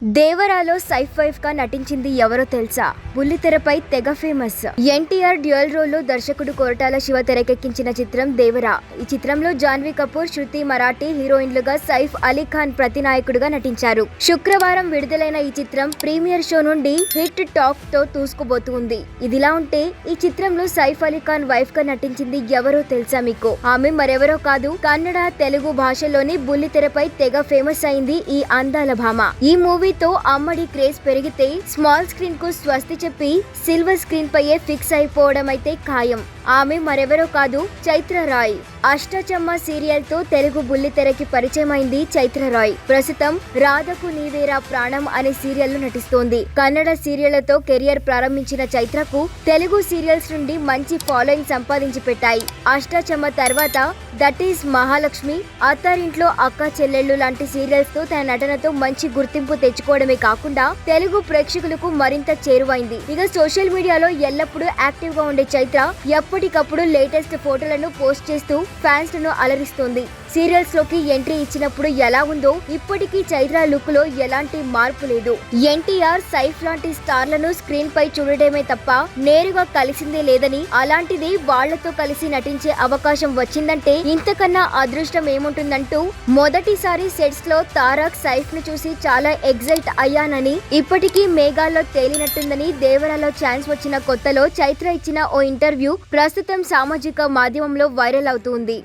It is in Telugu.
దేవరాలో సైఫ్ వైఫ్ గా నటించింది ఎవరో తెలుసా? బుల్లితెరపై తెగ ఫేమస్. ఎన్టీఆర్ డ్యూయల్ రోల్ లో దర్శకుడు కొరటాల శివ తెరకెక్కించిన చిత్రం దేవరా. ఈ చిత్రంలో జాన్వీ కపూర్, శృతి మరాఠీ హీరోయిన్లుగా, సైఫ్ అలీ ఖాన్ ప్రతినాయకుడుగా నటించారు. శుక్రవారం విడుదలైన ఈ చిత్రం ప్రీమియర్ షో నుండి హిట్ టాక్ తో దూసుకుపోతుంది. ఇదిలా ఉంటే ఈ చిత్రంలో సైఫ్ అలీ ఖాన్ వైఫ్ గా నటించింది ఎవరో తెలుసా మీకు? ఆమె మరెవరో కాదు, కన్నడ, తెలుగు భాషలోని బుల్లితెరపై తెగ ఫేమస్ అయింది ఈ అందాల భామ. ఈ మూవీతో అమ్మడి క్రేజ్ పెరిగితే స్మాల్ స్క్రీన్ కు స్వస్తి చెప్పి సిల్వర్ స్క్రీన్ పైయే ఫిక్స్ అయిపోవడం అయితే ఖాయం. ఆమె మరెవరో కాదు, చైత్ర రాయ్. అష్టచమ్మ సీరియల్ తో తెలుగు బుల్లితెరకి పరిచయమైంది చైత్ర రాయ్. ప్రస్తుతం రాధకు నీవేరా ప్రాణం అనే సీరియల్ లో నటిస్తోంది. కన్నడ సీరియళ్లతో కెరియర్ ప్రారంభించిన చైత్రకు తెలుగు సీరియల్స్ నుండి మంచి ఫాలోయింగ్ సంపాదించి పెట్టాయి. అష్టచమ్మ తర్వాత దట్ ఈస్ మహాలక్ష్మి, అత్తారింట్లో అక్క చెల్లెళ్ళు లాంటి సీరియల్స్ తో తన నటనతో మంచి గుర్తింపు తెచ్చుకోవడమే కాకుండా తెలుగు ప్రేక్షకులకు మరింత చేరువైంది. ఇక సోషల్ మీడియాలో ఎల్లప్పుడూ యాక్టివ్ గా ఉండే చైత్ర ఎప్పటికప్పుడు లేటెస్ట్ ఫోటోలను పోస్ట్ చేస్తూ ఫ్యాన్స్ లను అలరిస్తోంది. సీరియల్స్ లోకి ఎంట్రీ ఇచ్చినప్పుడు ఎలా ఉందో ఇప్పటికీ చైత్ర లుక్ లో ఎలాంటి మార్పు లేదు. ఎన్టీఆర్, సైఫ్ లాంటి స్టార్లను స్క్రీన్ పై చూడడమే తప్ప నేరుగా కలిసిందే లేదని, అలాంటిది వాళ్లతో కలిసి నటించే అవకాశం వచ్చిందంటే ఇంతకన్నా అదృష్టం ఏముంటుందంటూ మొదటిసారి సెట్స్ లో తారక్, సైఫ్ ను చూసి చాలా ఎగ్జైట్ అయ్యానని, ఇప్పటికీ మేఘాల్లో తేలినట్టుందని దేవరాలో ఛాన్స్ వచ్చిన కొత్తలో చైత్ర ఇచ్చిన ఓ ఇంటర్వ్యూ ప్రస్తుతం సామాజిక మాధ్యమంలో వైరల్ అవుతుంది.